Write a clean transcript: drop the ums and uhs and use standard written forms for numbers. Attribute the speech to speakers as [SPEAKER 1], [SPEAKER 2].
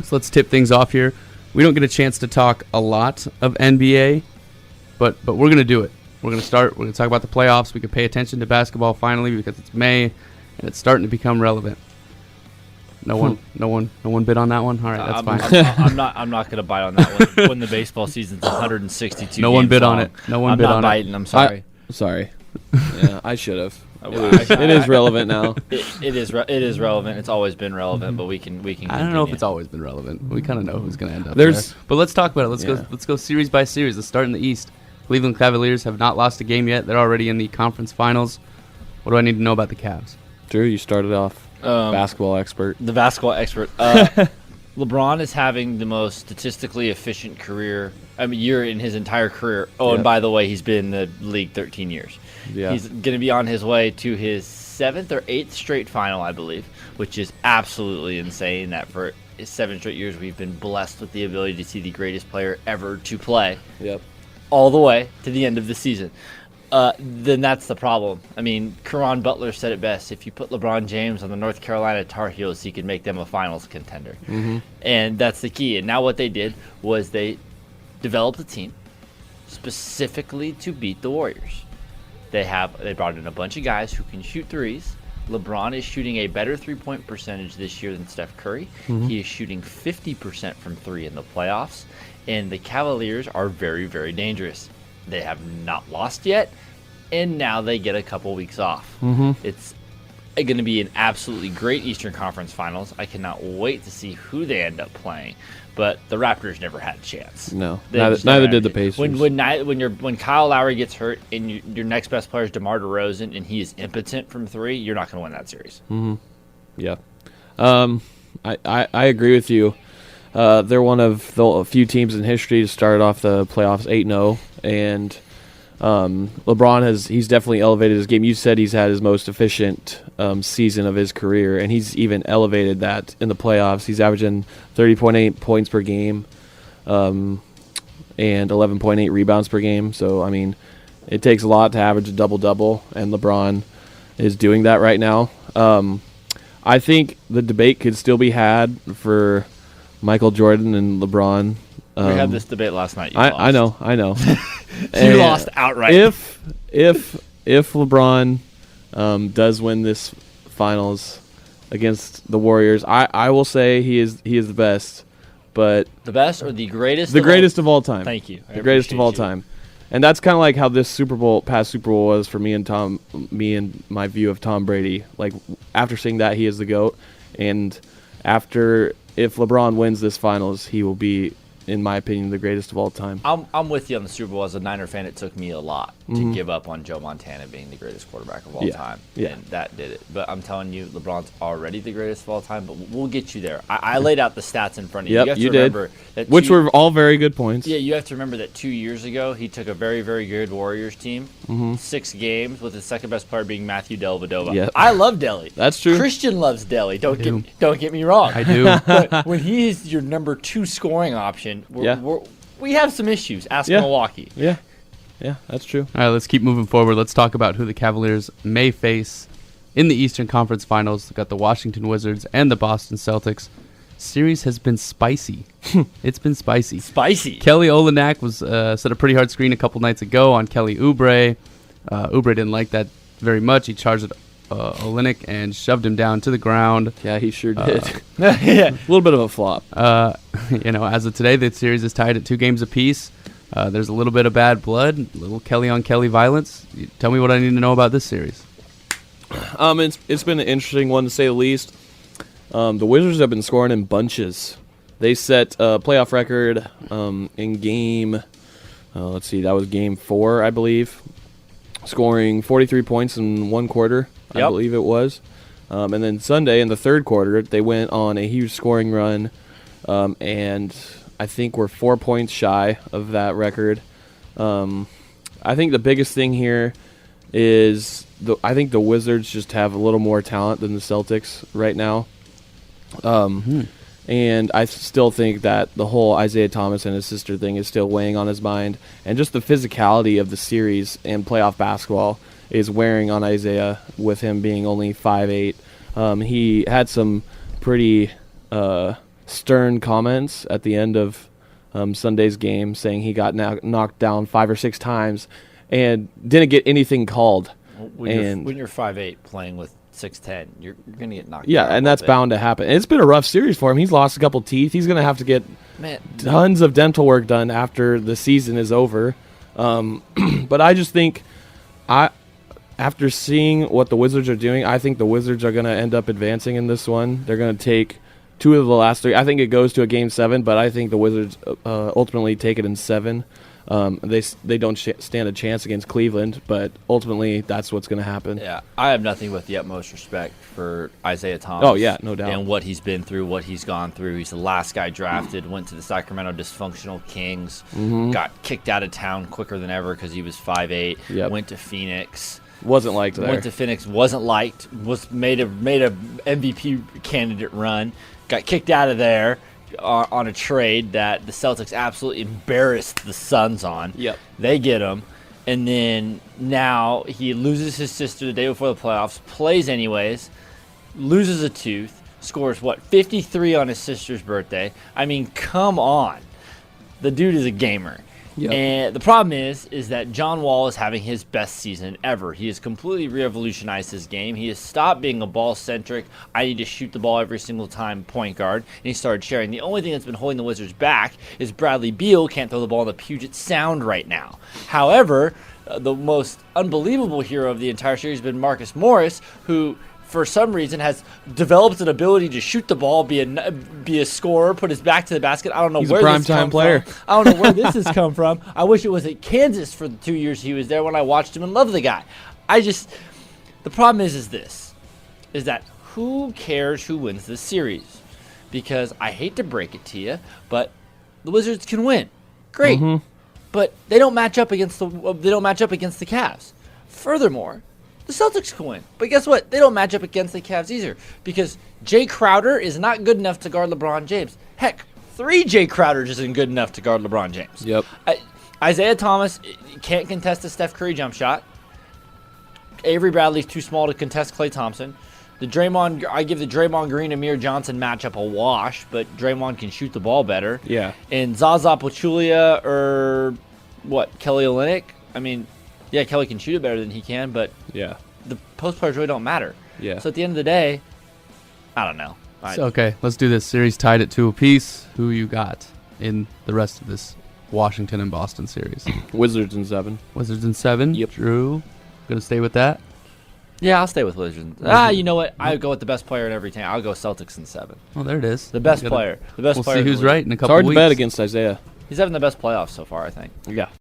[SPEAKER 1] So let's tip things off here. We don't get a chance to talk a lot of NBA, but we're going to do it. We're going to start. We're going to talk about the playoffs. We can pay attention to basketball finally because it's May and it's starting to become relevant. No one bid on that one. All right, that's fine.
[SPEAKER 2] I'm not going to bite on that one when the baseball season's 162.
[SPEAKER 1] No one bid on it. No one bid on it.
[SPEAKER 2] I'm not biting. I'm sorry.
[SPEAKER 3] Sorry. Yeah, I should have. It is relevant now.
[SPEAKER 2] It is relevant. It's always been relevant, but we can.
[SPEAKER 1] I don't know if it's always been relevant. We kind of know who's going to end up there. But let's talk about it. Let's go series by series. Let's start in the East. Cleveland Cavaliers have not lost a game yet. They're already in the conference finals. What do I need to know about the Cavs?
[SPEAKER 3] Drew, you started off. Basketball expert.
[SPEAKER 2] The basketball expert. LeBron is having the most statistically efficient year in his entire career. Oh, and by the way, he's been in the league 13 years. Yeah. He's going to be on his way to his 7th or 8th straight final, I believe, which is absolutely insane that for 7 straight years we've been blessed with the ability to see the greatest player ever to play.
[SPEAKER 3] Yep.
[SPEAKER 2] All the way to the end of the season. Then that's the problem. I mean, Caron Butler said it best. If you put LeBron James on the North Carolina Tar Heels, he could make them a finals contender. Mm-hmm. And that's the key. And now what they did was they developed a team specifically to beat the Warriors. They brought in a bunch of guys who can shoot threes. LeBron is shooting a better three-point percentage this year than Steph Curry. Mm-hmm. He is shooting 50% from three in the playoffs. And the Cavaliers are very, very dangerous. They have not lost yet, and now they get a couple weeks off. Mm-hmm. It's going to be an absolutely great Eastern Conference Finals. I cannot wait to see who they end up playing. But the Raptors never had a chance.
[SPEAKER 3] No, neither did the Pacers.
[SPEAKER 2] When Kyle Lowry gets hurt and your next best player is DeMar DeRozan and he is impotent from three, you're not going to win that series.
[SPEAKER 3] Mm-hmm. Yeah, I agree with you. They're one of the few teams in history to start off the playoffs 8-0, and LeBron he's definitely elevated his game. You said he's had his most efficient season of his career, and he's even elevated that in the playoffs. He's averaging 30.8 points per game and 11.8 rebounds per game. So, I mean, it takes a lot to average a double-double, and LeBron is doing that right now. I think the debate could still be had for Michael Jordan and LeBron.
[SPEAKER 2] We had this debate last night.
[SPEAKER 3] I know.
[SPEAKER 2] You lost outright.
[SPEAKER 3] If LeBron does win this finals against the Warriors, I will say he is the best. But
[SPEAKER 2] the best or the greatest?
[SPEAKER 3] The greatest of all time.
[SPEAKER 2] Thank you.
[SPEAKER 3] The greatest of all time. And that's kind of like how this past Super Bowl was for me and my view of Tom Brady. Like, after seeing that, he is the GOAT. And if LeBron wins this finals, he will be, in my opinion, the greatest of all time.
[SPEAKER 2] I'm with you on the Super Bowl. As a Niner fan, it took me a lot to give up on Joe Montana being the greatest quarterback of all time. Yeah. And that did it. But I'm telling you, LeBron's already the greatest of all time, but we'll get you there. I laid out the stats in front of you.
[SPEAKER 3] Yep, you did. Which were all very good points.
[SPEAKER 2] Yeah, you have to remember that 2 years ago, he took a very, very good Warriors team, 6 games, with his second-best player being Matthew Dellavedova.
[SPEAKER 3] Yep.
[SPEAKER 2] I love Delly.
[SPEAKER 3] That's true.
[SPEAKER 2] Christian loves Delly. Don't get me wrong.
[SPEAKER 1] I do.
[SPEAKER 2] But when he is your number 2 scoring option, we have some issues. Ask Milwaukee.
[SPEAKER 3] Yeah, that's true.
[SPEAKER 1] All right, let's keep moving forward. Let's talk about who the Cavaliers may face in the Eastern Conference Finals. We've got the Washington Wizards and the Boston Celtics. Series has been spicy. It's been spicy.
[SPEAKER 2] Spicy.
[SPEAKER 1] Kelly Olynyk was set a pretty hard screen a couple nights ago on Kelly Oubre. Oubre didn't like that very much. He charged at Olynyk and shoved him down to the ground.
[SPEAKER 3] Yeah, he sure did. A little bit of a flop.
[SPEAKER 1] As of today, the series is tied at 2 games apiece. There's a little bit of bad blood, a little Kelly on Kelly violence. Tell me what I need to know about this series.
[SPEAKER 3] It's been an interesting one, to say the least. The Wizards have been scoring in bunches. They set a playoff record in game, that was game 4, I believe, scoring 43 points in one quarter, I believe it was. And then Sunday in the third quarter, they went on a huge scoring run, and I think we're 4 points shy of that record. I think the biggest thing here is I think the Wizards just have a little more talent than the Celtics right now. And I still think that the whole Isaiah Thomas and his sister thing is still weighing on his mind. And just the physicality of the series and playoff basketball is wearing on Isaiah, with him being only 5'8". He had some pretty stern comments at the end of Sunday's game, saying he got knocked down 5 or 6 times and didn't get anything called.
[SPEAKER 2] When you're 5'8", playing with 6'10", you're going to get knocked.
[SPEAKER 3] Yeah, and that's bound to happen. And it's been a rough series for him. He's lost a couple teeth. He's going to have to get tons of dental work done after the season is over. But I just think, after seeing what the Wizards are doing, I think the Wizards are going to end up advancing in this one. They're going to take 2 of the last 3. I think it goes to a Game 7, but I think the Wizards ultimately take it in 7. They don't stand a chance against Cleveland, but ultimately that's what's going to happen.
[SPEAKER 2] Yeah, I have nothing but the utmost respect for Isaiah Thomas.
[SPEAKER 3] Oh, yeah, no doubt.
[SPEAKER 2] And what he's been through, what he's gone through. He's the last guy drafted, went to the Sacramento dysfunctional Kings, got kicked out of town quicker than ever because he was 5'8", went to Phoenix.
[SPEAKER 3] Wasn't liked there.
[SPEAKER 2] Went to Phoenix, wasn't liked, was made a MVP candidate run, got kicked out of there on a trade that the Celtics absolutely embarrassed the Suns on.
[SPEAKER 3] Yep.
[SPEAKER 2] They get him, and then now he loses his sister the day before the playoffs, plays anyways, loses a tooth, scores, 53 on his sister's birthday. I mean, come on. The dude is a gamer.
[SPEAKER 3] Yep.
[SPEAKER 2] And the problem is that John Wall is having his best season ever. He has completely revolutionized his game. He has stopped being a ball-centric, I need to shoot the ball every single time point guard, and he started sharing. The only thing that's been holding the Wizards back is Bradley Beal can't throw the ball in the Puget Sound right now. However, the most unbelievable hero of the entire series has been Marcus Morris, who for some reason has developed an ability to shoot the ball, be a scorer, put his back to the basket. I don't know where this
[SPEAKER 3] prime-time player.
[SPEAKER 2] from. I don't know where this has come from. I wish it was at Kansas for the 2 years he was there when I watched him and loved the guy. The problem is that who cares who wins this series? Because I hate to break it to you, but the Wizards can win. Great. But they don't match up against the Cavs. Furthermore, the Celtics can win. But guess what? They don't match up against the Cavs either because Jay Crowder is not good enough to guard LeBron James. Heck, 3 Jay Crowders isn't good enough to guard LeBron James.
[SPEAKER 3] Yep.
[SPEAKER 2] Isaiah Thomas can't contest a Steph Curry jump shot. Avery Bradley's too small to contest Klay Thompson. I give the Draymond Green Amir Johnson matchup a wash, but Draymond can shoot the ball better.
[SPEAKER 3] Yeah.
[SPEAKER 2] And Zaza Pachulia or Kelly Olynyk? I mean, yeah, Kelly can shoot it better than he can, but the post players really don't matter.
[SPEAKER 3] Yeah.
[SPEAKER 2] So at the end of the day, I don't know.
[SPEAKER 1] Okay, let's do this. Series tied at 2 apiece. Who you got in the rest of this Washington and Boston series?
[SPEAKER 3] Wizards in 7.
[SPEAKER 1] Wizards in 7.
[SPEAKER 3] Yep.
[SPEAKER 1] Drew, gonna stay with that?
[SPEAKER 2] Yeah, I'll stay with Wizards. You know what? I go with the best player in every team. I'll go Celtics in 7.
[SPEAKER 1] Oh, there it is.
[SPEAKER 2] The best player. The best
[SPEAKER 1] We'll
[SPEAKER 2] player.
[SPEAKER 1] see who's right in a
[SPEAKER 3] It's
[SPEAKER 1] couple
[SPEAKER 3] hard
[SPEAKER 1] weeks.
[SPEAKER 3] to bet against Isaiah.
[SPEAKER 2] He's having the best playoffs so far, I think.
[SPEAKER 3] Yeah.